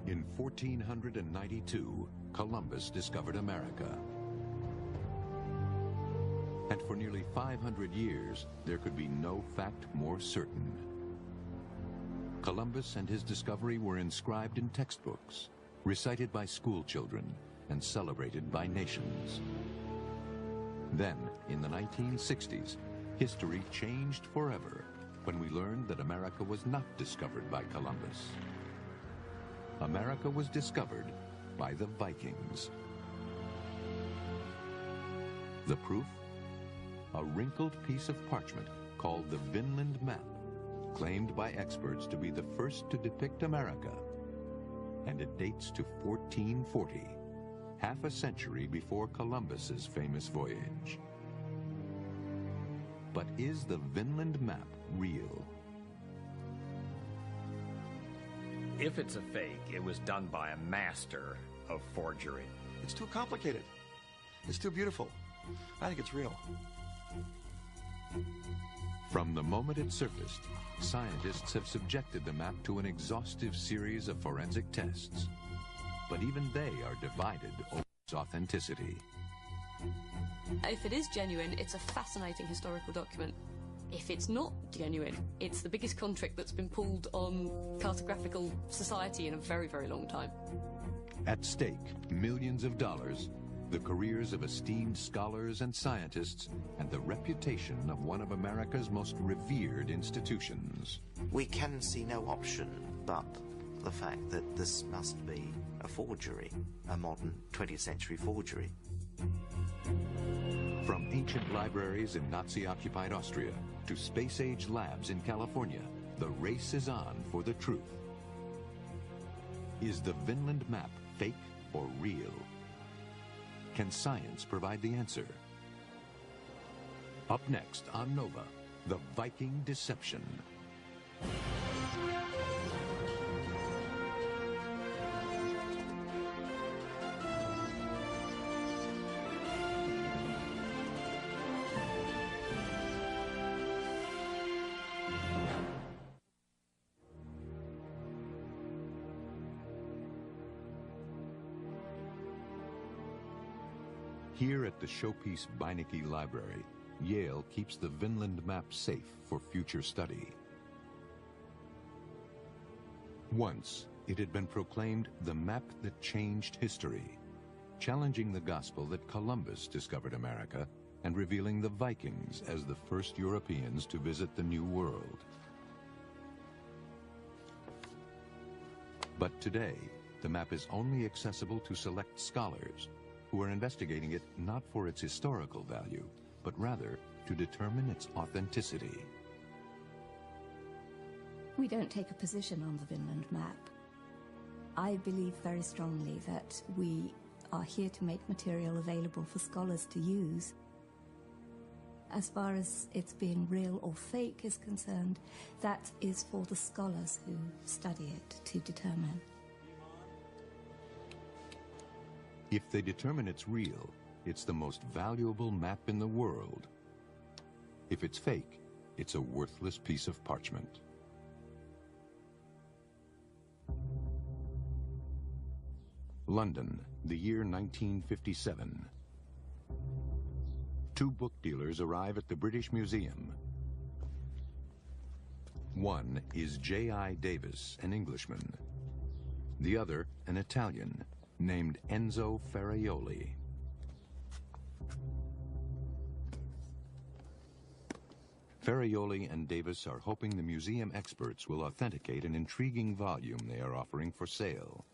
In 1492, Columbus discovered America. And for nearly 500 years, there could be no fact more certain. Columbus and his discovery were inscribed in textbooks, recited by school children, and celebrated by nations. Then, in the 1960s, history changed forever when we learned that America was not discovered by Columbus. America was discovered by the Vikings. The proof? A wrinkled piece of parchment called the Vinland Map, claimed by experts to be the first to depict America. And it dates to 1440, half a century before Columbus's famous voyage. But is the Vinland Map real? If it's a fake, it was done by a master of forgery. It's too complicated. It's too beautiful. I think it's real. From the moment it surfaced, scientists have subjected the map to an exhaustive series of forensic tests. But even they are divided over its authenticity. If it is genuine, it's a fascinating historical document. If it's not genuine, it's the biggest con trick that's been pulled on cartographical society in a very, very long time. At stake, millions of dollars, the careers of esteemed scholars and scientists, and the reputation of one of America's most revered institutions. We can see no option but the fact that this must be a forgery, a modern 20th century forgery. From ancient libraries in Nazi-occupied Austria to space-age labs in California, the race is on for the truth. Is the Vinland Map fake or real? Can science provide the answer? Up next on Nova, the Viking deception. Here at the showpiece Beinecke Library, Yale keeps the Vinland Map safe for future study. Once, it had been proclaimed the map that changed history, challenging the gospel that Columbus discovered America and revealing the Vikings as the first Europeans to visit the New World. But today, the map is only accessible to select scholars who are investigating it not for its historical value, but rather to determine its authenticity. We don't take a position on the Vinland Map. I believe very strongly that we are here to make material available for scholars to use. As far as it's being real or fake is concerned, that is for the scholars who study it to determine. If they determine it's real, it's the most valuable map in the world. If it's fake, it's a worthless piece of parchment. London, the year 1957. Two book dealers arrive at the British Museum. One is J.I. Davis, an Englishman. The other, an Italian, named Enzo Ferraioli. Ferraioli and Davis are hoping the museum experts will authenticate an intriguing volume they are offering for sale.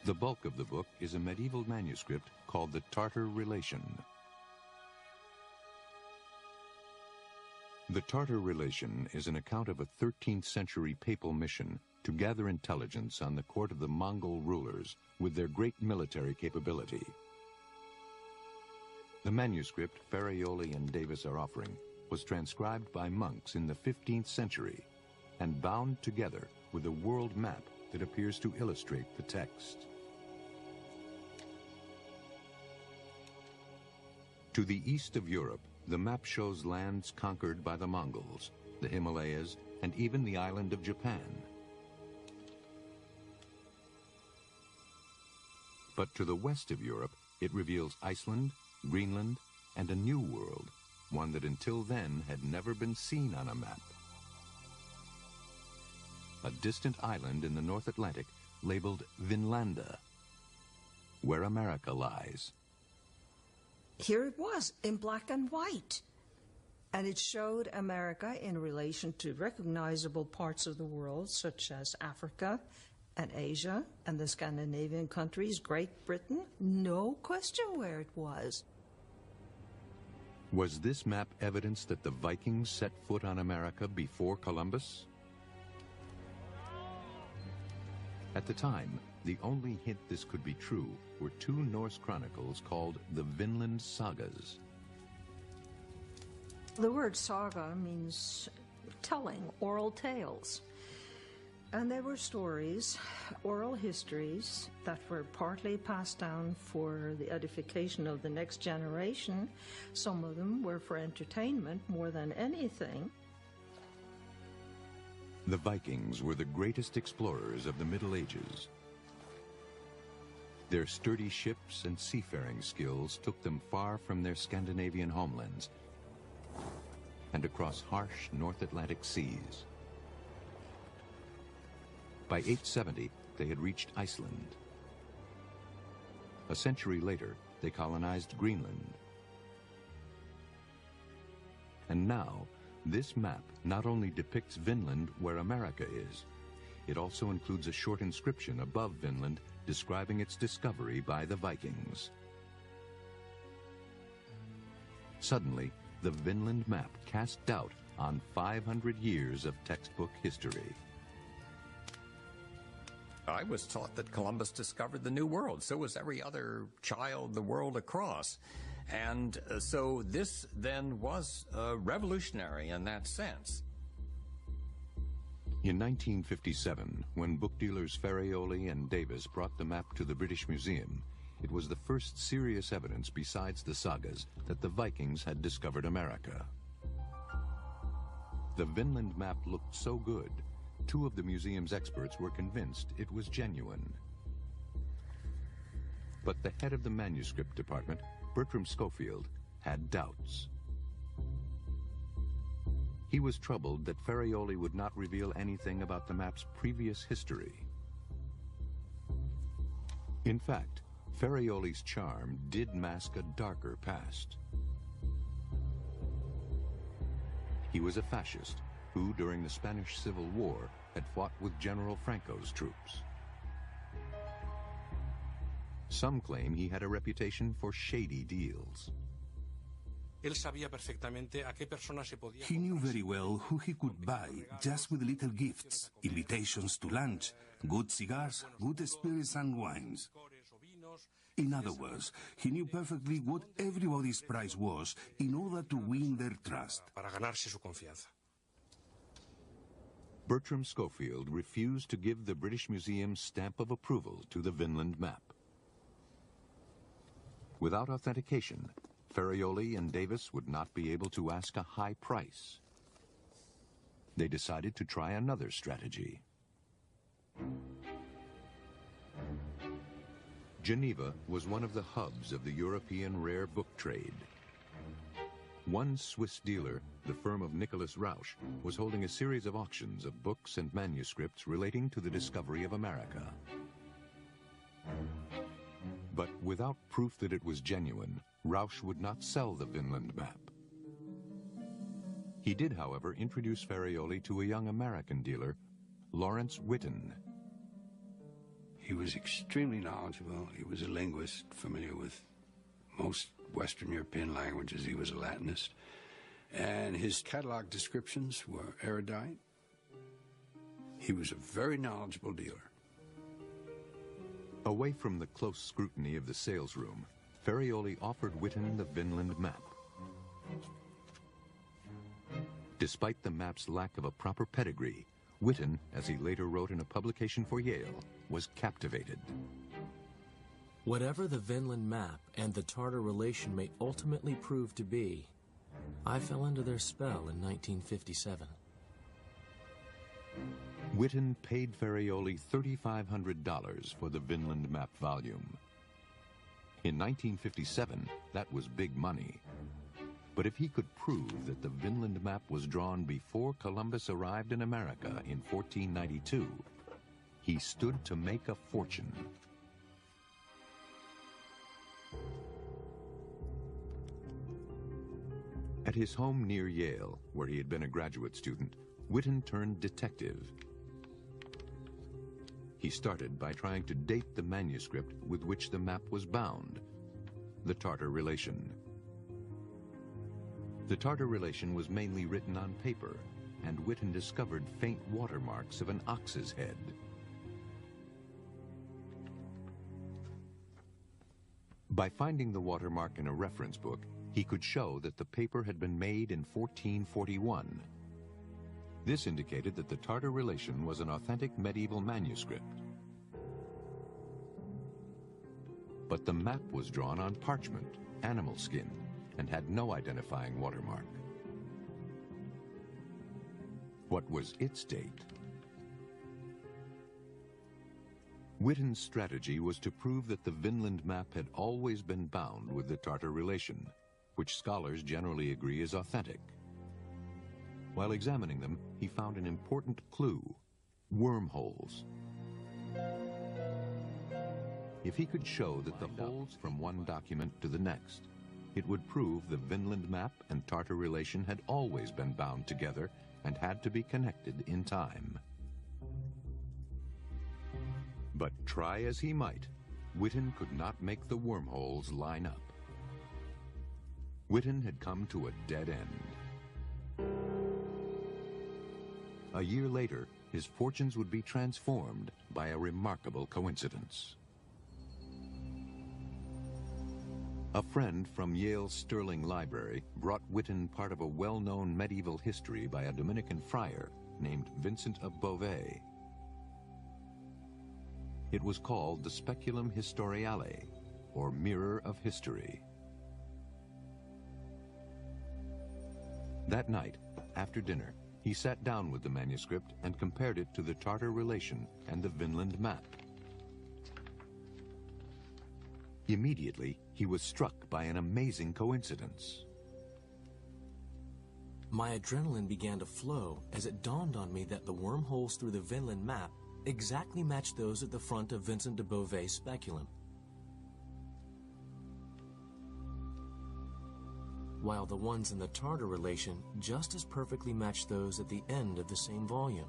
The bulk of the book is a medieval manuscript called the Tartar Relation. The Tartar Relation is an account of a 13th century papal mission to gather intelligence on the court of the Mongol rulers with their great military capability. The manuscript Ferraioli and Davis are offering was transcribed by monks in the 15th century and bound together with a world map that appears to illustrate the text. To the east of Europe, the map shows lands conquered by the Mongols, the Himalayas, and even the island of Japan. But to the west of Europe, it reveals Iceland, Greenland, and a new world, one that until then had never been seen on a map. A distant island in the North Atlantic labeled Vinlanda, where America lies. Here it was, in black and white. And it showed America in relation to recognizable parts of the world, such as Africa and Asia and the Scandinavian countries, Great Britain. No question where it was. Was this map evidence that the Vikings set foot on America before Columbus? At the time, the only hint this could be true were two Norse chronicles called the Vinland Sagas. The word saga means telling, oral tales. And they were stories, oral histories, that were partly passed down for the edification of the next generation. Some of them were for entertainment more than anything. The Vikings were the greatest explorers of the Middle Ages. Their sturdy ships and seafaring skills took them far from their Scandinavian homelands and across harsh North Atlantic seas. By 870, they had reached Iceland. A century later, they colonized Greenland. And now, this map not only depicts Vinland where America is, it also includes a short inscription above Vinland describing its discovery by the Vikings. Suddenly, the Vinland map cast doubt on 500 years of textbook history. I was taught that Columbus discovered the New World. So was every other child the world across. And so this then was revolutionary in that sense. In 1957, when book dealers Ferrioli and Davis brought the map to the British Museum, it was the first serious evidence besides the sagas that the Vikings had discovered America. The Vinland map looked so good, two of the museum's experts were convinced it was genuine. But the head of the manuscript department, Bertram Schofield, had doubts. He was troubled that Ferrioli would not reveal anything about the map's previous history. In fact, Ferrioli's charm did mask a darker past. He was a fascist who, during the Spanish Civil War, had fought with General Franco's troops. Some claim he had a reputation for shady deals. He knew very well who he could buy just with little gifts, invitations to lunch, good cigars, good spirits and wines. In other words, he knew perfectly what everybody's price was in order to win their trust. Bertram Schofield refused to give the British Museum's stamp of approval to the Vinland map. Without authentication, Ferrioli and Davis would not be able to ask a high price. They decided to try another strategy. Geneva was one of the hubs of the European rare book trade. One Swiss dealer, the firm of Nicholas Rausch, was holding a series of auctions of books and manuscripts relating to the discovery of America. But without proof that it was genuine, Rausch would not sell the Vinland map. He did, however, introduce Ferrioli to a young American dealer, Lawrence Whitten. He was extremely knowledgeable. He was a linguist, familiar with most Western European languages. He was a Latinist. And his catalog descriptions were erudite. He was a very knowledgeable dealer. Away from the close scrutiny of the salesroom, Ferrioli offered Whitten the Vinland map. Despite the map's lack of a proper pedigree, Whitten, as he later wrote in a publication for Yale, was captivated. Whatever the Vinland map and the Tartar relation may ultimately prove to be, I fell under their spell in 1957. Whitten paid Ferrioli $3,500 for the Vinland map volume, In 1957, that was big money. But if he could prove that the Vinland map was drawn before Columbus arrived in America in 1492, he stood to make a fortune. At his home near Yale, where he had been a graduate student, Witten turned detective. He started by trying to date the manuscript with which the map was bound, the Tartar Relation. The Tartar Relation was mainly written on paper, and Witten discovered faint watermarks of an ox's head. By finding the watermark in a reference book, he could show that the paper had been made in 1441. This indicated that the Tartar Relation was an authentic medieval manuscript. But the map was drawn on parchment, animal skin, and had no identifying watermark. What was its date? Witten's strategy was to prove that the Vinland map had always been bound with the Tartar Relation, which scholars generally agree is authentic. While examining them, he found an important clue: wormholes. If he could show that the holes from one document to the next, it would prove the Vinland map and Tartar Relation had always been bound together and had to be connected in time. But try as he might, Witten could not make the wormholes line up. Witten had come to a dead end. A year later, his fortunes would be transformed by a remarkable coincidence. A friend from Yale's Sterling Library brought Witten part of a well-known medieval history by a Dominican friar named Vincent of Beauvais. It was called the Speculum Historiale, or Mirror of History. That night, after dinner, he sat down with the manuscript and compared it to the Tartar Relation and the Vinland map. Immediately, he was struck by an amazing coincidence. My adrenaline began to flow as it dawned on me that the wormholes through the Vinland map exactly matched those at the front of Vincent de Beauvais' speculum. While the ones in the Tartar Relation just as perfectly matched those at the end of the same volume.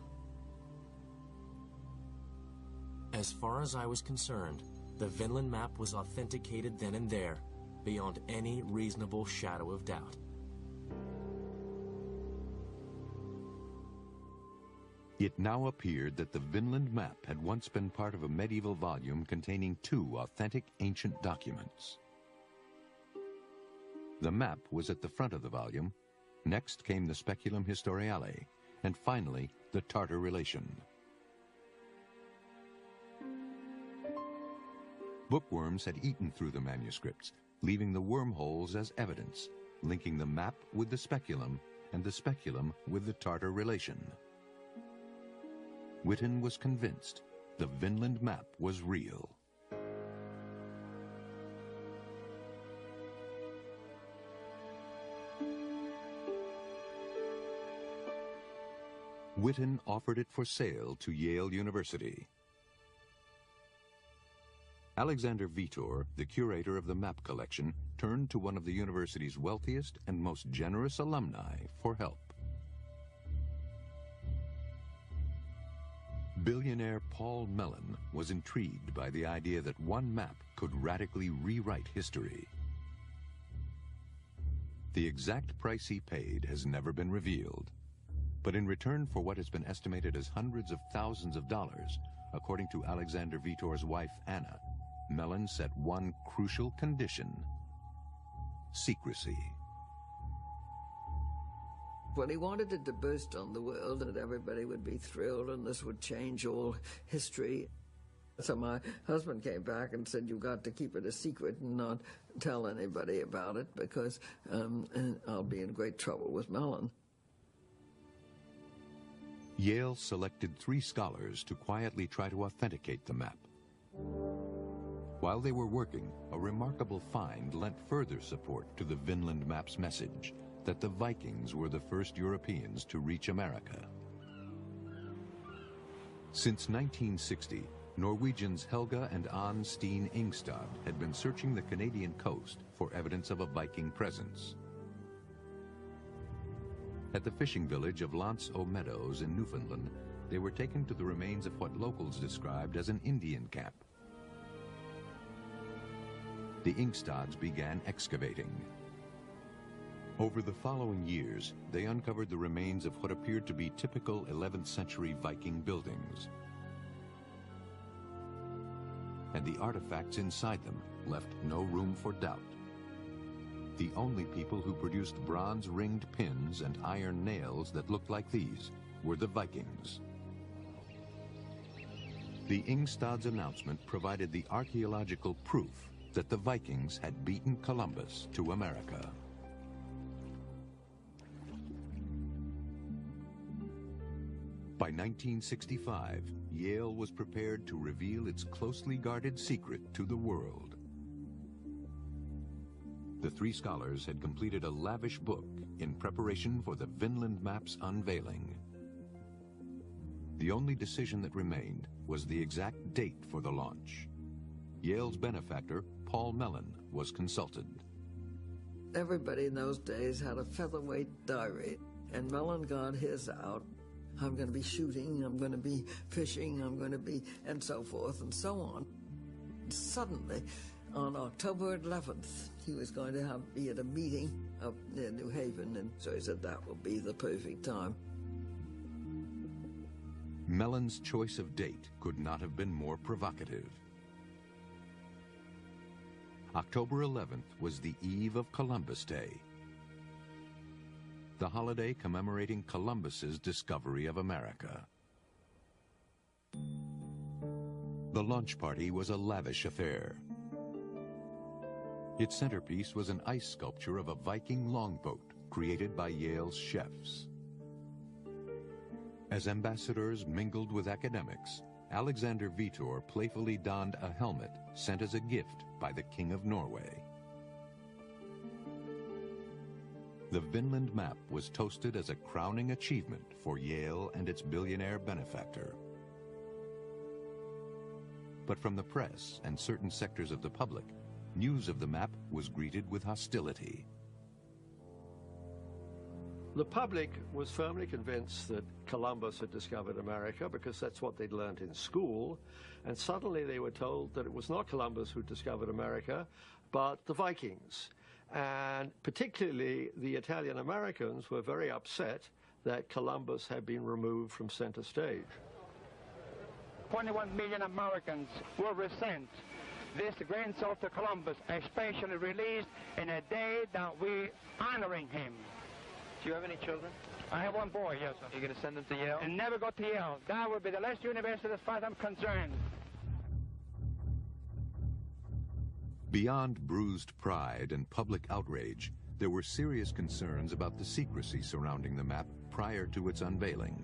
As far as I was concerned, the Vinland map was authenticated then and there, beyond any reasonable shadow of doubt. It now appeared that the Vinland map had once been part of a medieval volume containing two authentic ancient documents. The map was at the front of the volume, next came the Speculum Historiale, and finally the Tartar Relation. Bookworms had eaten through the manuscripts, leaving the wormholes as evidence, linking the map with the speculum and the speculum with the Tartar Relation. Witten was convinced the Vinland map was real. Witten offered it for sale to Yale University. Alexander Vitor, the curator of the map collection, turned to one of the university's wealthiest and most generous alumni for help. Billionaire Paul Mellon was intrigued by the idea that one map could radically rewrite history. The exact price he paid has never been revealed, but in return for what has been estimated as hundreds of thousands of dollars, according to Alexander Vitor's wife Anna, Mellon set one crucial condition: secrecy. Well, he wanted it to burst on the world and everybody would be thrilled and this would change all history. So my husband came back and said, "You've got to keep it a secret and not tell anybody about it because I'll be in great trouble with Mellon." Yale selected 3 scholars to quietly try to authenticate the map. While they were working, a remarkable find lent further support to the Vinland map's message that the Vikings were the first Europeans to reach America. Since 1960, Norwegians Helga and Ann Steen Ingstad had been searching the Canadian coast for evidence of a Viking presence. At the fishing village of Lance o' Meadows in Newfoundland, they were taken to the remains of what locals described as an Indian camp. The Ingstads began excavating. Over the following years, they uncovered the remains of what appeared to be typical 11th century Viking buildings. And the artifacts inside them left no room for doubt. The only people who produced bronze ringed pins and iron nails that looked like these were the Vikings. The Ingstad's announcement provided the archaeological proof that the Vikings had beaten Columbus to America. By 1965, Yale was prepared to reveal its closely guarded secret to the world. The three scholars had completed a lavish book in preparation for the Vinland map's unveiling. The only decision that remained was the exact date for the launch. Yale's benefactor, Paul Mellon, was consulted. Everybody in those days had a featherweight diary, and Mellon got his out. I'm going to be shooting, I'm going to be fishing, I'm going to be, and so forth and so on. Suddenly, on October 11th, he was going to be at a meeting up near New Haven, and so he said that will be the perfect time. Mellon's choice of date could not have been more provocative. October 11th was the eve of Columbus Day, the holiday commemorating Columbus's discovery of America. The launch party was a lavish affair. Its centerpiece was an ice sculpture of a Viking longboat created by Yale's chefs. As ambassadors mingled with academics, Alexander Vitor playfully donned a helmet sent as a gift by the King of Norway. The Vinland map was toasted as a crowning achievement for Yale and its billionaire benefactor. But from the press and certain sectors of the public, news of the map was greeted with hostility. The public was firmly convinced that Columbus had discovered America because that's what they'd learned in school, and suddenly they were told that it was not Columbus who discovered America, but the Vikings. And particularly the Italian Americans were very upset that Columbus had been removed from center stage. 21 million Americans will resent this great insult to Columbus, especially released in a day that we're honoring him. Do you have any children? I have one boy, yes, sir. You're going to send them to Yale? And never go to Yale. That would be the last university as far as I'm concerned. Beyond bruised pride and public outrage, there were serious concerns about the secrecy surrounding the map prior to its unveiling.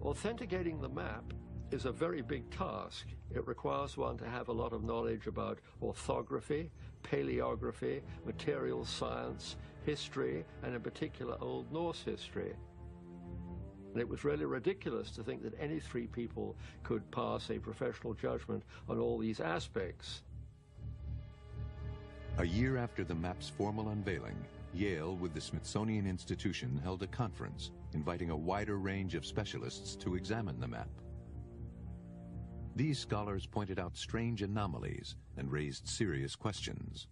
Authenticating the map is a very big task. It requires one to have a lot of knowledge about orthography, paleography, material science, history, and in particular Old Norse history. And it was really ridiculous to think that any three people could pass a professional judgment on all these aspects. A year after the map's formal unveiling, Yale, with the Smithsonian Institution, held a conference inviting a wider range of specialists to examine the map. These scholars pointed out strange anomalies and raised serious questions.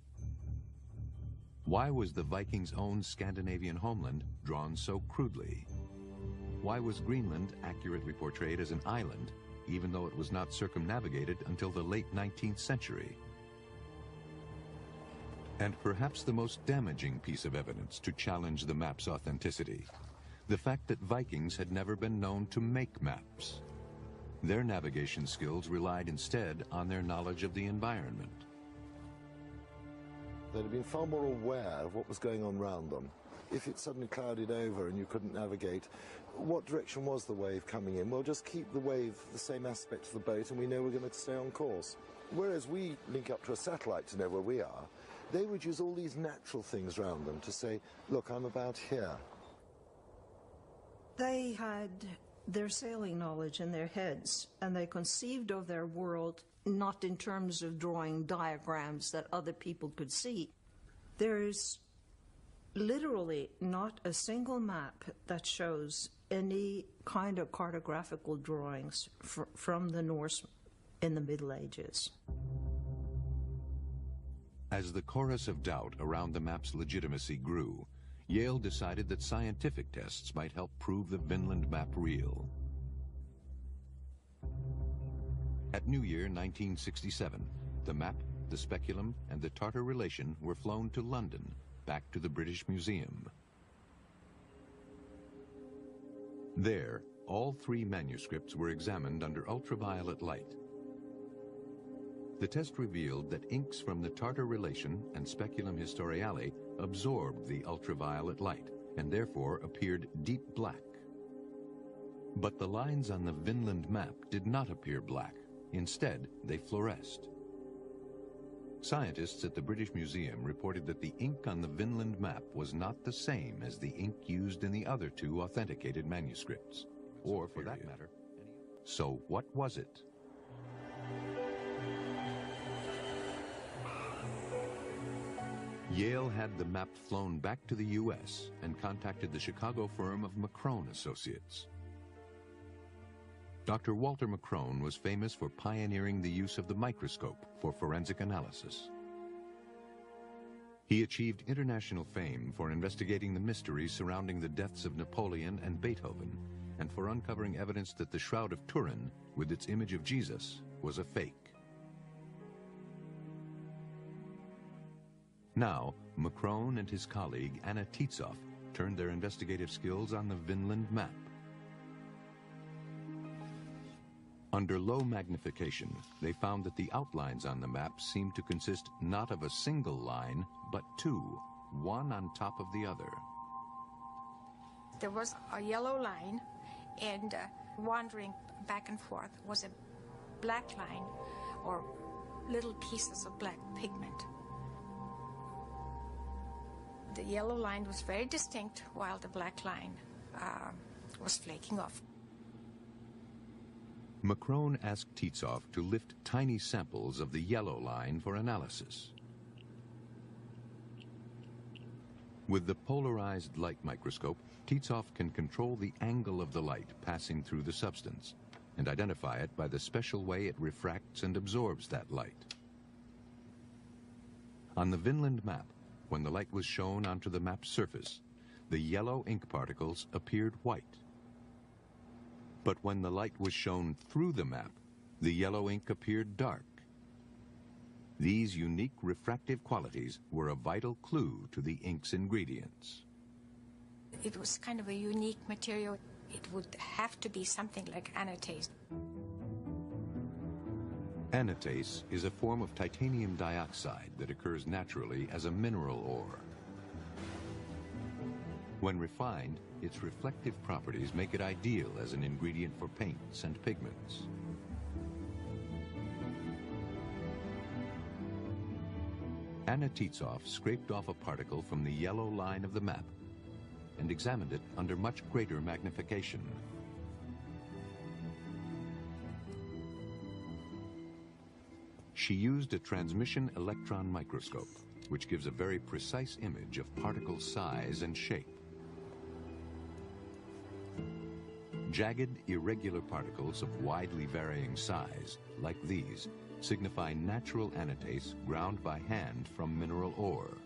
Why was the Vikings' own Scandinavian homeland drawn so crudely? Why was Greenland accurately portrayed as an island, even though it was not circumnavigated until the late 19th century? And perhaps the most damaging piece of evidence to challenge the map's authenticity, the fact that Vikings had never been known to make maps. Their navigation skills relied instead on their knowledge of the environment. They'd have been far more aware of what was going on around them. If it suddenly clouded over and you couldn't navigate, what direction was the wave coming in? Well, just keep the wave the same aspect of the boat and we know we're going to stay on course. Whereas we link up to a satellite to know where we are, they would use all these natural things around them to say, look, I'm about here. They had their sailing knowledge in their heads, and they conceived of their world not in terms of drawing diagrams that other people could see. There's literally not a single map that shows any kind of cartographical drawings from the Norse in the Middle Ages. As the chorus of doubt around the map's legitimacy grew, Yale decided that scientific tests might help prove the Vinland map real. At New Year 1967, the map, the speculum, and the Tartar relation were flown to London, back to the British Museum. There, all three manuscripts were examined under ultraviolet light. The test revealed that inks from the Tartar relation and Speculum Historiale absorbed the ultraviolet light and therefore appeared deep black. But the lines on the Vinland map did not appear black. Instead, they fluoresced. Scientists at the British Museum reported that the ink on the Vinland map was not the same as the ink used in the other two authenticated manuscripts, or for that matter. So what was it? Yale had the map flown back to the U.S. and contacted the Chicago firm of McCrone Associates. Dr. Walter McCrone was famous for pioneering the use of the microscope for forensic analysis. He achieved international fame for investigating the mysteries surrounding the deaths of Napoleon and Beethoven, and for uncovering evidence that the Shroud of Turin, with its image of Jesus, was a fake. Now, McCrone and his colleague Anna Tietzoff turned their investigative skills on the Vinland map. Under low magnification, they found that the outlines on the map seemed to consist not of a single line, but two, one on top of the other. There was a yellow line, and wandering back and forth was a black line, or little pieces of black pigment. The yellow line was very distinct, while the black line was flaking off. McCrone asked Tietzoff to lift tiny samples of the yellow line for analysis. With the polarized light microscope, Tietzoff can control the angle of the light passing through the substance and identify it by the special way it refracts and absorbs that light. On the Vinland map, when the light was shown onto the map's surface, the yellow ink particles appeared white. But when the light was shown through the map, the yellow ink appeared dark. These unique refractive qualities were a vital clue to the ink's ingredients. It was kind of a unique material. It would have to be something like anatase. Anatase is a form of titanium dioxide that occurs naturally as a mineral ore. When refined, its reflective properties make it ideal as an ingredient for paints and pigments. Anna Tietzoff scraped off a particle from the yellow line of the map and examined it under much greater magnification. She used a transmission electron microscope, which gives a very precise image of particle size and shape. Jagged, irregular particles of widely varying size, like these, signify natural anatase ground by hand from mineral ore.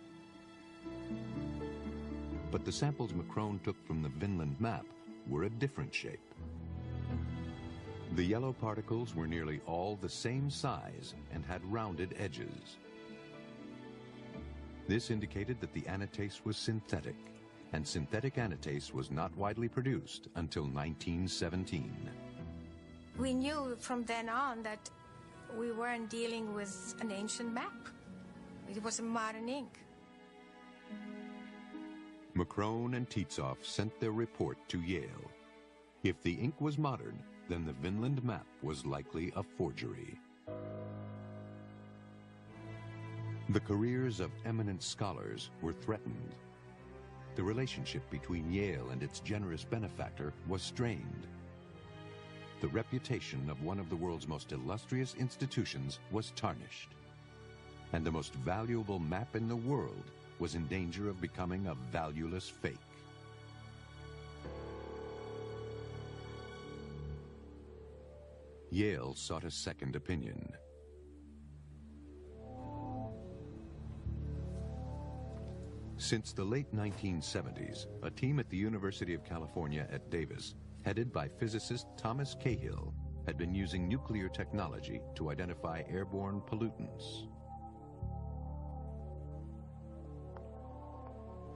But the samples McCrone took from the Vinland map were a different shape. The yellow particles were nearly all the same size and had rounded edges. This indicated that the anatase was synthetic, and synthetic anatase was not widely produced until 1917. We knew from then on that we weren't dealing with an ancient map. It was a modern ink. McCrone and Tietzoff sent their report to Yale. If the ink was modern, then the Vinland map was likely a forgery. The careers of eminent scholars were threatened. The relationship between Yale and its generous benefactor was strained. The reputation of one of the world's most illustrious institutions was tarnished. And the most valuable map in the world was in danger of becoming a valueless fake. Yale sought a second opinion. Since the late 1970s, a team at the University of California at Davis, headed by physicist Thomas Cahill, had been using nuclear technology to identify airborne pollutants.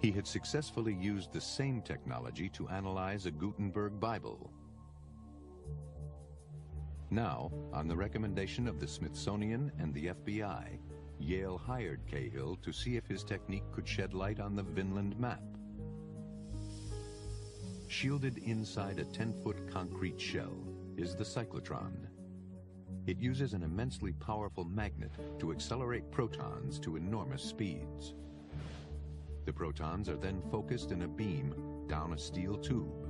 He had successfully used the same technology to analyze a Gutenberg Bible. Now, on the recommendation of the Smithsonian and the FBI, Yale hired Cahill to see if his technique could shed light on the Vinland map. Shielded inside a 10-foot concrete shell is the cyclotron. It uses an immensely powerful magnet to accelerate protons to enormous speeds. The protons are then focused in a beam down a steel tube.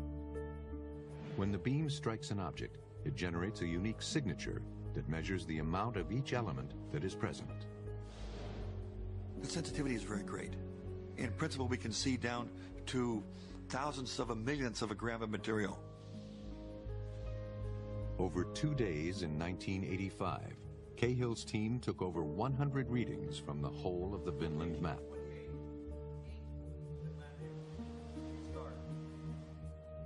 When the beam strikes an object, it generates a unique signature that measures the amount of each element that is present. The sensitivity is very great. In principle, we can see down to thousandths of a millionth of a gram of material. Over 2 days in 1985, Cahill's team took over 100 readings from the whole of the Vinland map.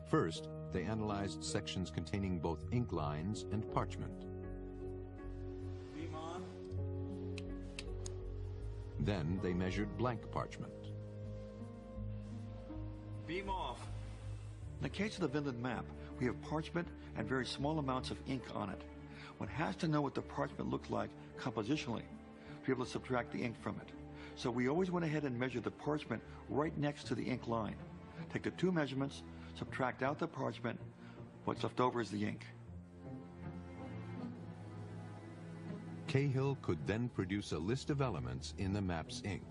First, they analyzed sections containing both ink lines and parchment. Beam on. Then they measured blank parchment. Beam off. In the case of the Vinland map, we have parchment and very small amounts of ink on it. One has to know what the parchment looked like compositionally to be able to subtract the ink from it. So we always went ahead and measured the parchment right next to the ink line. Take the two measurements, subtract out the parchment, what's left over is the ink. Cahill could then produce a list of elements in the map's ink.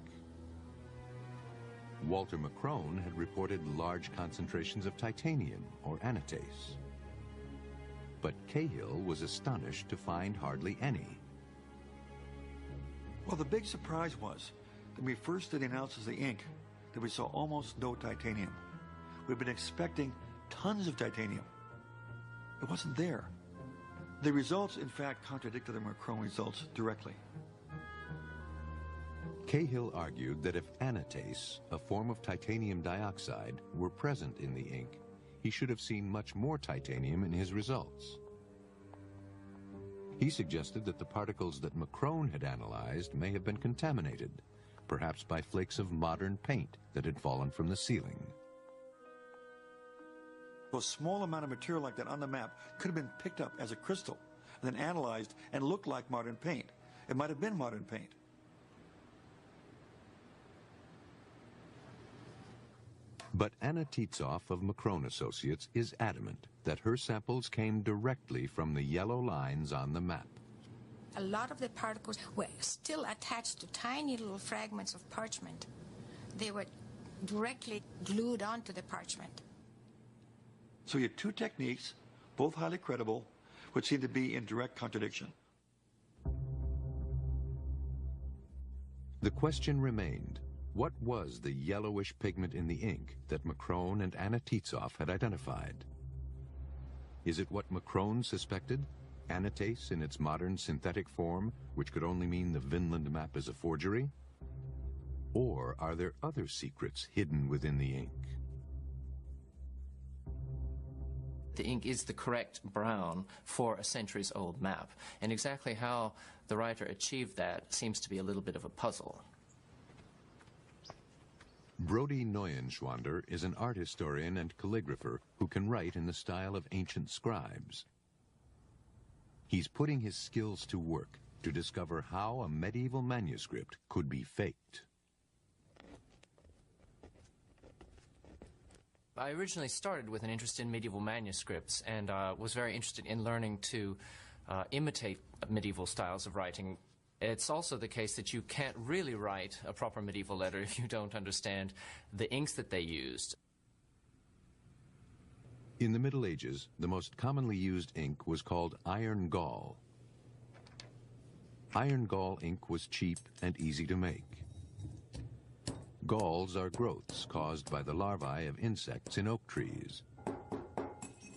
Walter McCrone had reported large concentrations of titanium, or anatase. But Cahill was astonished to find hardly any. Well, the big surprise was that when we first did the analysis of the ink, that we saw almost no titanium. We've been expecting tons of titanium. It wasn't there. The results, in fact, contradicted the McCrone results directly. Cahill argued that if anatase, a form of titanium dioxide, were present in the ink, he should have seen much more titanium in his results. He suggested that the particles that McCrone had analyzed may have been contaminated, perhaps by flakes of modern paint that had fallen from the ceiling. A small amount of material like that on the map could have been picked up as a crystal and then analyzed and looked like modern paint. It might have been modern paint. But Anna Tietzoff of McCrone Associates is adamant that her samples came directly from the yellow lines on the map. A lot of the particles were still attached to tiny little fragments of parchment. They were directly glued onto the parchment. So you had two techniques, both highly credible, which seemed to be in direct contradiction. The question remained, what was the yellowish pigment in the ink that McCrone and Anna Tietzoff had identified? Is it what McCrone suspected, anatase in its modern synthetic form, which could only mean the Vinland map is a forgery? Or are there other secrets hidden within the ink? The ink is the correct brown for a centuries-old map, and exactly how the writer achieved that seems to be a little bit of a puzzle. Brody Neuenschwander is an art historian and calligrapher who can write in the style of ancient scribes. He's putting his skills to work to discover how a medieval manuscript could be faked. I originally started with an interest in medieval manuscripts and was very interested in learning to imitate medieval styles of writing. It's also the case that you can't really write a proper medieval letter if you don't understand the inks that they used. In the Middle Ages, the most commonly used ink was called iron gall. Iron gall ink was cheap and easy to make. Galls are growths caused by the larvae of insects in oak trees.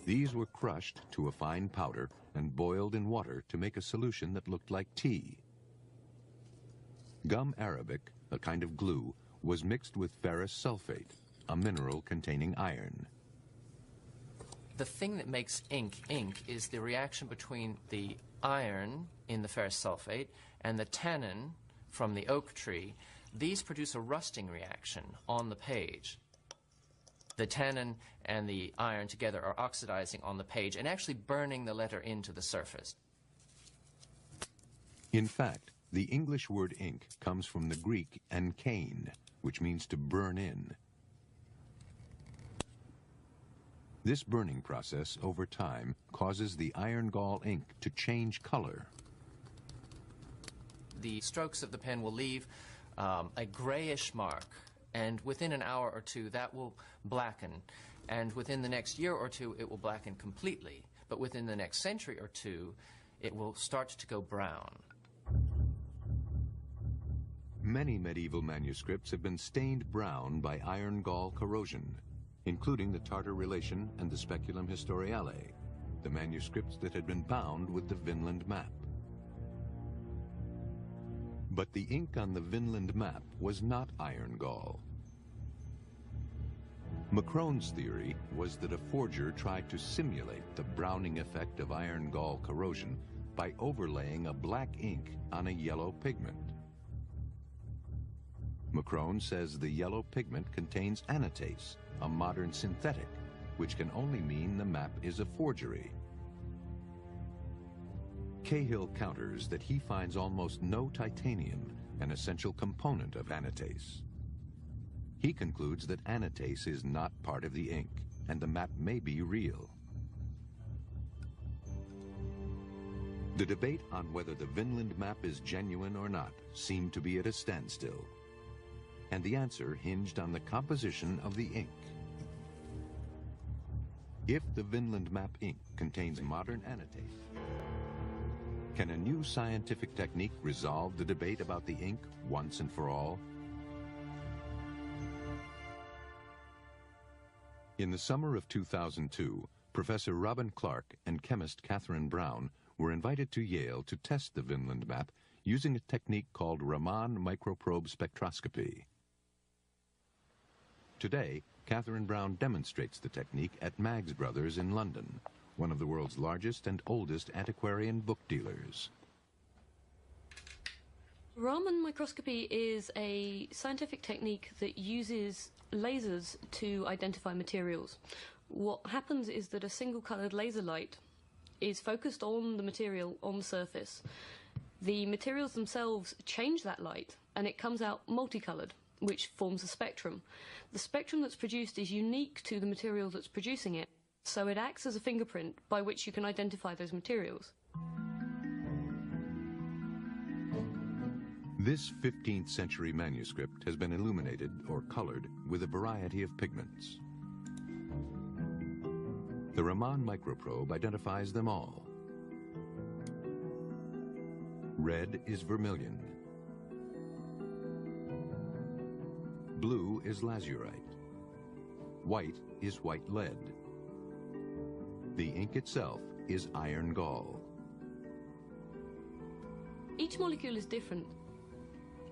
These were crushed to a fine powder and boiled in water to make a solution that looked like tea. Gum arabic, a kind of glue, was mixed with ferrous sulfate, a mineral containing iron. The thing that makes ink is the reaction between the iron in the ferrous sulfate and the tannin from the oak tree. These produce a rusting reaction on the page. The tannin and the iron together are oxidizing on the page and actually burning the letter into the surface. In fact, the English word ink comes from the Greek enkein, which means to burn in. This burning process over time causes the iron gall ink to change color. The strokes of the pen will leave a grayish mark, and within an hour or two that will blacken, and within the next year or two it will blacken completely, but within the next century or two it will start to go brown. Many medieval manuscripts have been stained brown by iron gall corrosion, including the Tartar Relation and the Speculum Historiale, the manuscripts that had been bound with the Vinland map. But the ink on the Vinland map was not iron gall. Macrone's theory was that a forger tried to simulate the browning effect of iron gall corrosion by overlaying a black ink on a yellow pigment. Macrone says the yellow pigment contains anatase, a modern synthetic, which can only mean the map is a forgery. Cahill counters that he finds almost no titanium, an essential component of anatase. He concludes that anatase is not part of the ink, and the map may be real. The debate on whether the Vinland map is genuine or not seemed to be at a standstill, and the answer hinged on the composition of the ink. If the Vinland map ink contains modern anatase, can a new scientific technique resolve the debate about the ink once and for all? In the summer of 2002, Professor Robin Clark and chemist Catherine Brown were invited to Yale to test the Vinland map using a technique called Raman microprobe spectroscopy. Today, Catherine Brown demonstrates the technique at Maggs Brothers in London, one of the world's largest and oldest antiquarian book dealers. Raman microscopy is a scientific technique that uses lasers to identify materials. What happens is that a single-colored laser light is focused on the material on the surface. The materials themselves change that light, and it comes out multicolored, which forms a spectrum. The spectrum that's produced is unique to the material that's producing it, so it acts as a fingerprint by which you can identify those materials. This 15th century manuscript has been illuminated or colored with a variety of pigments. The Raman microprobe identifies them all. Red is vermilion. Blue is lazurite. White is white lead. The ink itself is iron gall. Each molecule is different,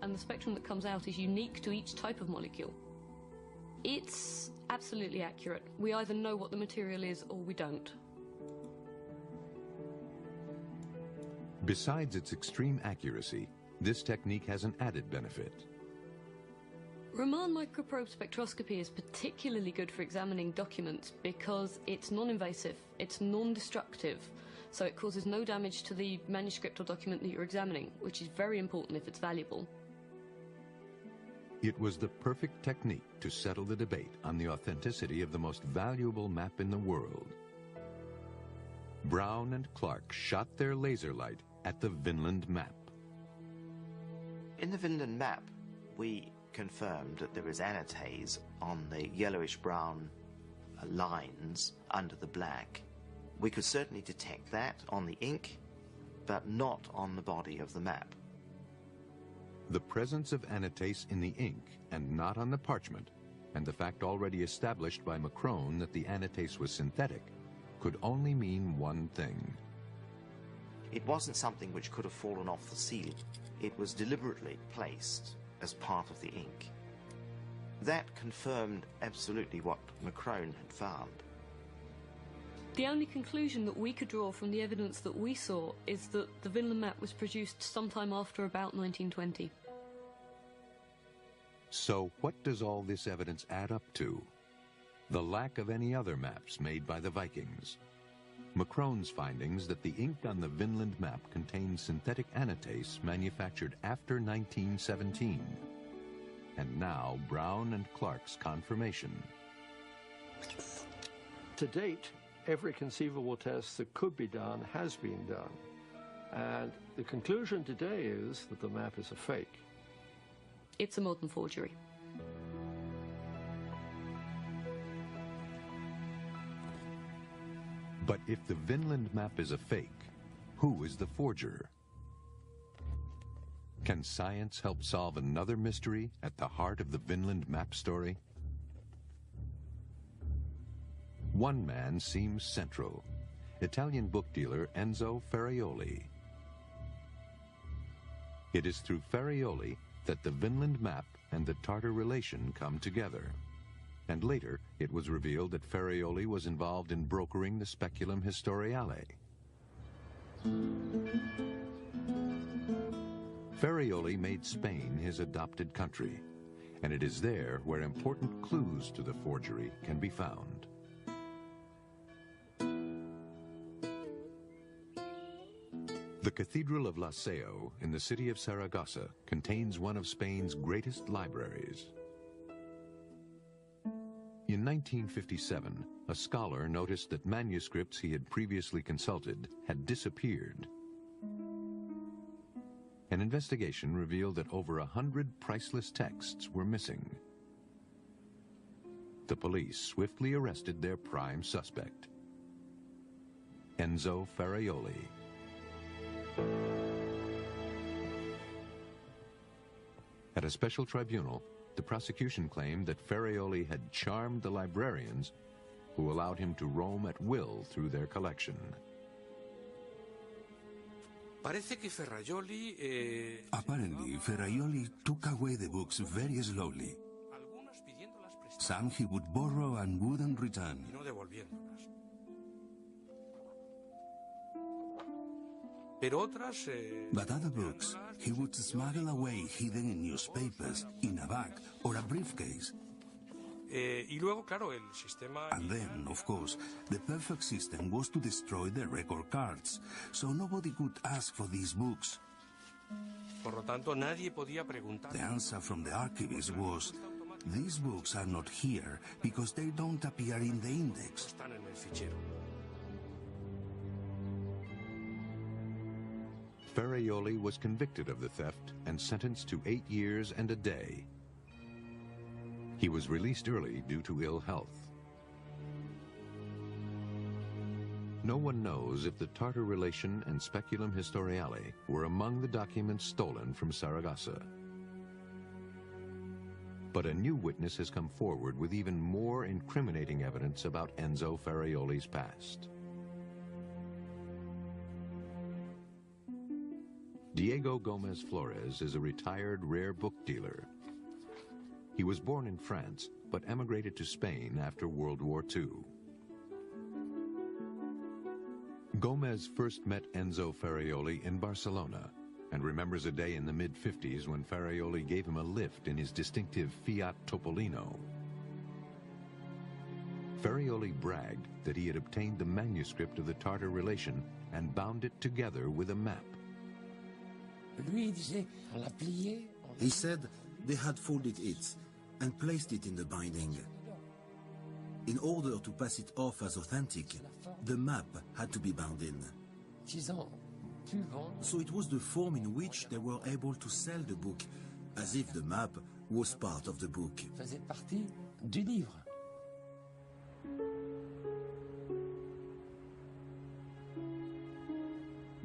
and the spectrum that comes out is unique to each type of molecule. It's absolutely accurate. We either know what the material is or we don't. Besides its extreme accuracy, this technique has an added benefit. Raman microprobe spectroscopy is particularly good for examining documents because it's non-invasive, it's non-destructive, so it causes no damage to the manuscript or document that you're examining, which is very important if it's valuable. It was the perfect technique to settle the debate on the authenticity of the most valuable map in the world. Brown and Clark shot their laser light at the Vinland map. In the Vinland map, we confirmed that there is anatase on the yellowish-brown lines under the black. We could certainly detect that on the ink, but not on the body of the map. The presence of anatase in the ink and not on the parchment, and the fact already established by Macron that the anatase was synthetic, could only mean one thing. It wasn't something which could have fallen off the seal. It was deliberately placed as part of the ink. That confirmed absolutely what Macron had found. The only conclusion that we could draw from the evidence that we saw is that the Vinland map was produced sometime after about 1920. So what does all this evidence add up to? The lack of any other maps made by the Vikings. Macron's findings that the ink on the Vinland map contains synthetic anatase manufactured after 1917. And now Brown and Clark's confirmation. To date, every conceivable test that could be done has been done. And the conclusion today is that the map is a fake. It's a modern forgery. But if the Vinland map is a fake, who is the forger? Can science help solve another mystery at the heart of the Vinland map story? One man seems central, Italian book dealer Enzo Ferraioli. It is through Ferraioli that the Vinland map and the Tartar relation come together. And later, it was revealed that Ferraioli was involved in brokering the Speculum Historiale. Ferraioli made Spain his adopted country, and it is there where important clues to the forgery can be found. The Cathedral of La Seu in the city of Saragossa contains one of Spain's greatest libraries. In 1957, a scholar noticed that manuscripts he had previously consulted had disappeared. An investigation revealed that over 100 priceless texts were missing. The police swiftly arrested their prime suspect, Enzo Ferraioli. At a special tribunal, the prosecution claimed that Ferraioli had charmed the librarians who allowed him to roam at will through their collection. Apparently, Ferraioli took away the books very slowly. Some he would borrow and wouldn't return. But other books he would smuggle away hidden in newspapers, in a bag or a briefcase. And then, of course, the perfect system was to destroy the record cards, so nobody could ask for these books. The answer from the archivist was, these books are not here because they don't appear in the index. Ferraioli was convicted of the theft and sentenced to 8 years and a day. He was released early due to ill health. No one knows if the Tartar relation and Speculum Historiale were among the documents stolen from Saragossa. But a new witness has come forward with even more incriminating evidence about Enzo Ferraioli's past. Diego Gomez Flores is a retired rare book dealer. He was born in France, but emigrated to Spain after World War II. Gomez first met Enzo Ferraioli in Barcelona and remembers a day in the mid-50s when Ferraioli gave him a lift in his distinctive Fiat Topolino. Ferraioli bragged that he had obtained the manuscript of the Tartar relation and bound it together with a map. He said, They had folded it and placed it in the binding. In order to pass it off as authentic, the map had to be bound in. So it was the form in which they were able to sell the book, as if the map was part of the book.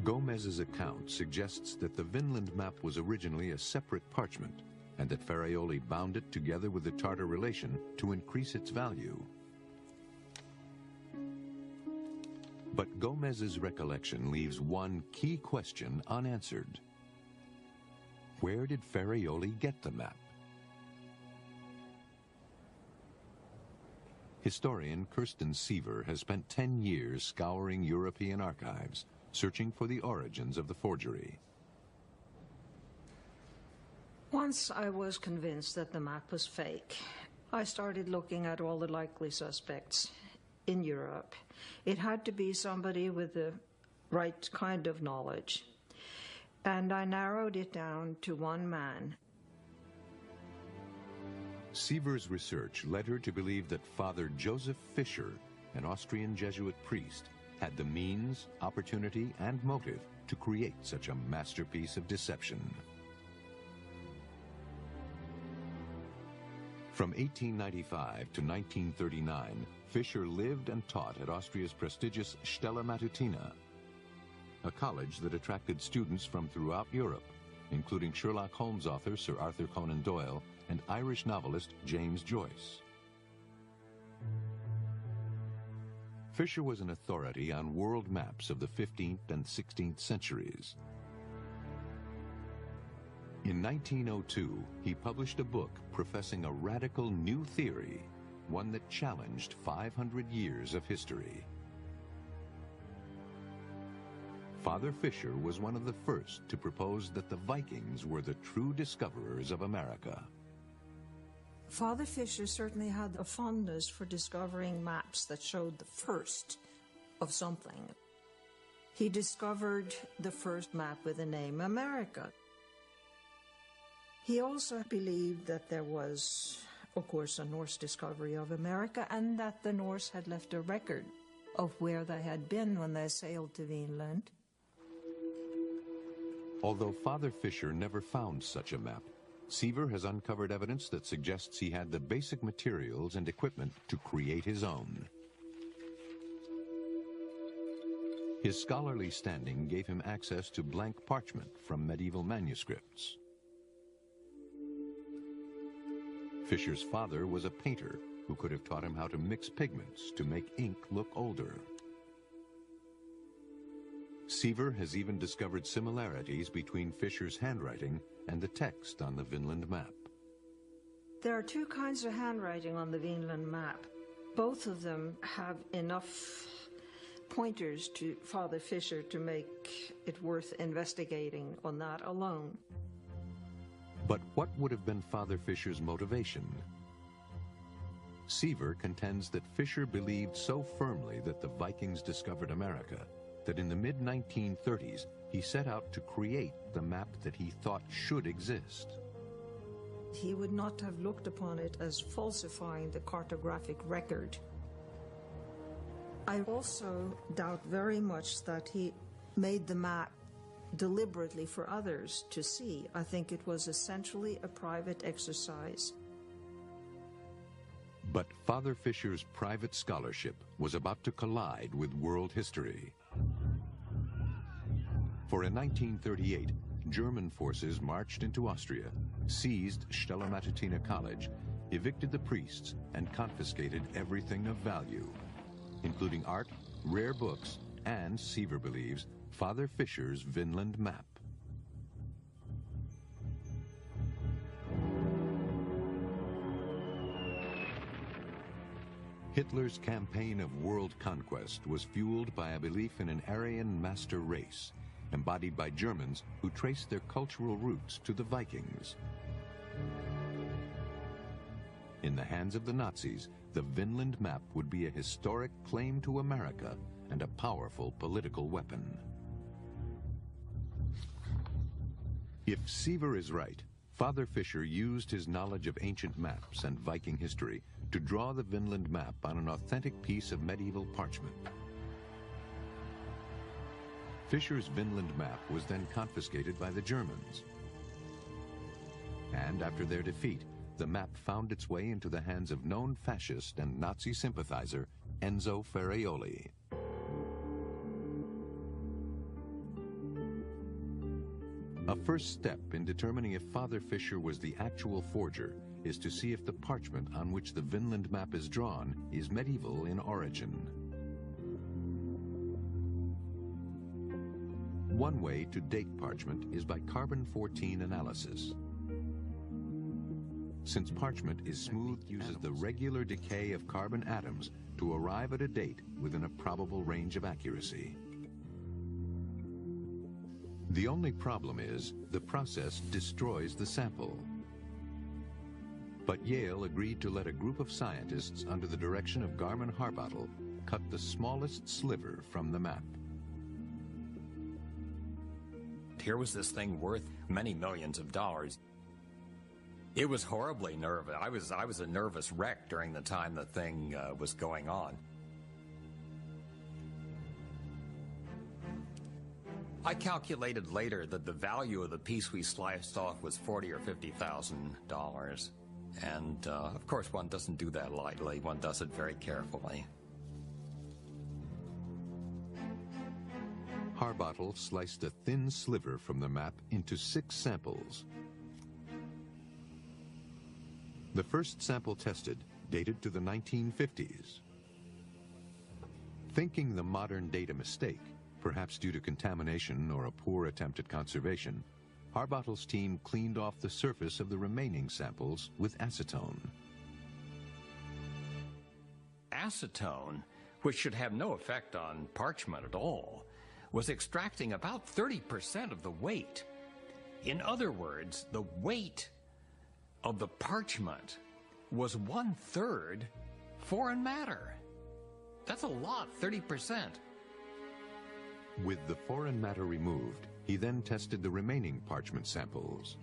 Gomez's account suggests that the Vinland map was originally a separate parchment, and that Ferraioli bound it together with the Tartar relation to increase its value. But Gomez's recollection leaves one key question unanswered. Where did Ferraioli get the map? Historian Kirsten Siever has spent 10 years scouring European archives, searching for the origins of the forgery. Once I was convinced that the map was fake, I started looking at all the likely suspects in Europe. It had to be somebody with the right kind of knowledge. And I narrowed it down to one man. Siever's research led her to believe that Father Joseph Fischer, an Austrian Jesuit priest, had the means, opportunity, and motive to create such a masterpiece of deception. From 1895 to 1939, Fischer lived and taught at Austria's prestigious Stella Matutina, a college that attracted students from throughout Europe, including Sherlock Holmes author Sir Arthur Conan Doyle and Irish novelist James Joyce. Fischer was an authority on world maps of the 15th and 16th centuries. In 1902, he published a book professing a radical new theory, one that challenged 500 years of history. Father Fischer was one of the first to propose that the Vikings were the true discoverers of America. Father Fischer certainly had a fondness for discovering maps that showed the first of something. He discovered the first map with the name America. He also believed that there was, of course, a Norse discovery of America, and that the Norse had left a record of where they had been when they sailed to Vinland. Although Father Fischer never found such a map, Siever has uncovered evidence that suggests he had the basic materials and equipment to create his own. His scholarly standing gave him access to blank parchment from medieval manuscripts. Fischer's father was a painter who could have taught him how to mix pigments to make ink look older. Siever has even discovered similarities between Fischer's handwriting and the text on the Vinland map. There are two kinds of handwriting on the Vinland map. Both of them have enough pointers to Father Fischer to make it worth investigating on that alone. But what would have been Father Fischer's motivation? Siever contends that Fischer believed so firmly that the Vikings discovered America that in the mid-1930s he set out to create the map that he thought should exist. He would not have looked upon it as falsifying the cartographic record. I also doubt very much that he made the map deliberately for others to see. I think it was essentially a private exercise. But Father Fischer's private scholarship was about to collide with world history. For in 1938, German forces marched into Austria, seized Stella Matutina College, evicted the priests, and confiscated everything of value, including art, rare books, and, Siever believes, Father Fischer's Vinland map. Hitler's campaign of world conquest was fueled by a belief in an Aryan master race, embodied by Germans who traced their cultural roots to the Vikings. In the hands of the Nazis, the Vinland map would be a historic claim to America and a powerful political weapon. If Siever is right, Father Fisher used his knowledge of ancient maps and Viking history to draw the Vinland map on an authentic piece of medieval parchment. Fisher's Vinland map was then confiscated by the Germans. And after their defeat, the map found its way into the hands of known fascist and Nazi sympathizer Enzo Ferraioli. A first step in determining if Father Fisher was the actual forger is to see if the parchment on which the Vinland map is drawn is medieval in origin. One way to date parchment is by carbon-14 analysis. Since parchment is smooth, it uses the regular decay of carbon atoms to arrive at a date within a probable range of accuracy. The only problem is the process destroys the sample. But Yale agreed to let a group of scientists under the direction of Garman Harbottle cut the smallest sliver from the map. Here was this thing worth many millions of dollars. It was horribly nervous. I was a nervous wreck during the time the thing was going on. I calculated later that the value of the piece we sliced off was $40,000 or $50,000. And of course, one doesn't do that lightly. One does it very carefully. Harbottle sliced a thin sliver from the map into 6 samples. The first sample tested dated to the 1950s. Thinking the modern date a mistake, perhaps due to contamination or a poor attempt at conservation, Harbottle's team cleaned off the surface of the remaining samples with acetone. Acetone, which should have no effect on parchment at all, was extracting about 30% of the weight. In other words, the weight of the parchment was 1/3 foreign matter. That's a lot, 30%. With the foreign matter removed, he then tested the remaining parchment samples.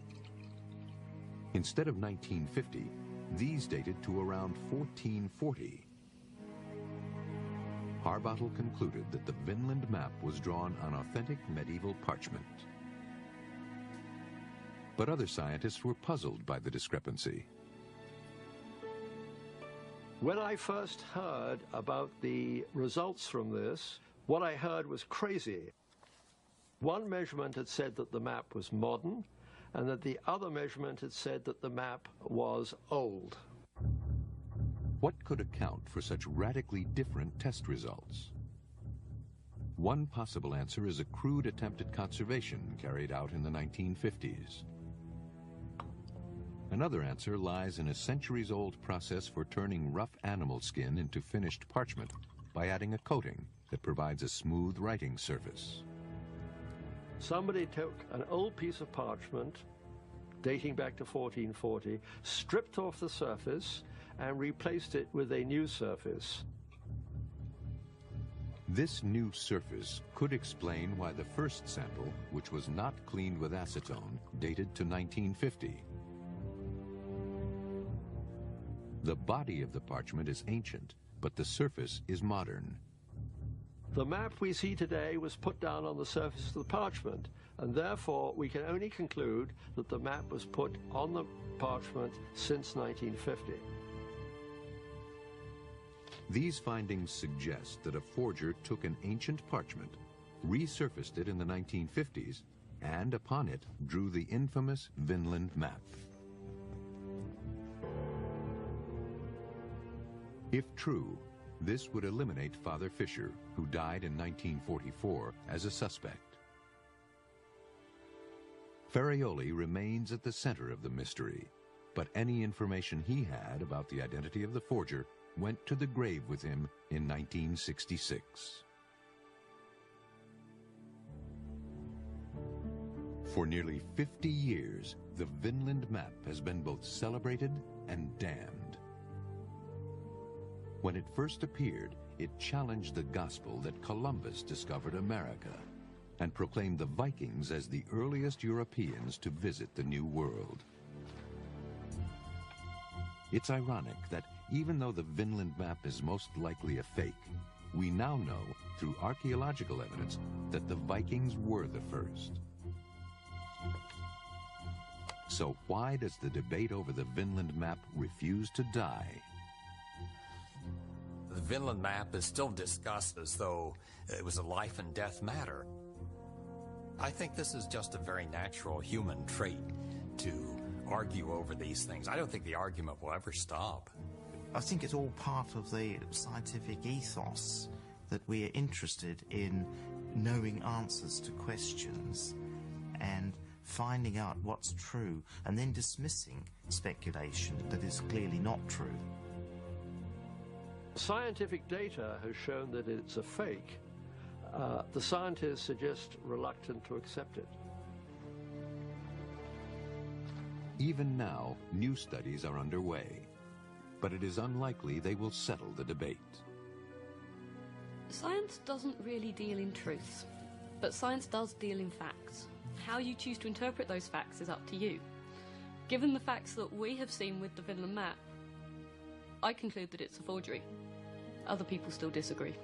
Instead of 1950, these dated to around 1440. Harbottle concluded that the Vinland map was drawn on authentic medieval parchment. But other scientists were puzzled by the discrepancy. When I first heard about the results from this, what I heard was crazy. One measurement had said that the map was modern, and that the other measurement had said that the map was old. What could account for such radically different test results? One possible answer is a crude attempt at conservation carried out in the 1950s. Another answer lies in a centuries-old process for turning rough animal skin into finished parchment by adding a coating that provides a smooth writing surface. Somebody took an old piece of parchment dating back to 1440, stripped off the surface, and replaced it with a new surface. This new surface could explain why the first sample, which was not cleaned with acetone, dated to 1950. The body of the parchment is ancient, but the surface is modern. The map we see today was put down on the surface of the parchment, and therefore we can only conclude that the map was put on the parchment since 1950. These findings suggest that a forger took an ancient parchment, resurfaced it in the 1950s, and upon it drew the infamous Vinland map. If true, this would eliminate Father Fisher, who died in 1944, as a suspect. Ferraioli remains at the center of the mystery, but any information he had about the identity of the forger went to the grave with him in 1966. For nearly 50 years, the Vinland map has been both celebrated and damned. When it first appeared, it challenged the gospel that Columbus discovered America and proclaimed the Vikings as the earliest Europeans to visit the New World. It's ironic that even though the Vinland map is most likely a fake, we now know through archaeological evidence that the Vikings were the first. So why does the debate over the Vinland map refuse to die? The Vinland map is still discussed as though it was a life and death matter. I think this is just a very natural human trait to argue over these things. I don't think the argument will ever stop. I think it's all part of the scientific ethos that we are interested in knowing answers to questions and finding out what's true and then dismissing speculation that is clearly not true. Scientific data has shown that it's a fake. The scientists are just reluctant to accept it. Even now, new studies are underway, but it is unlikely they will settle the debate. Science doesn't really deal in truth, but science does deal in facts. How you choose to interpret those facts is up to you. Given the facts that we have seen with the Vinland map, I conclude that it's a forgery. Other people still disagree.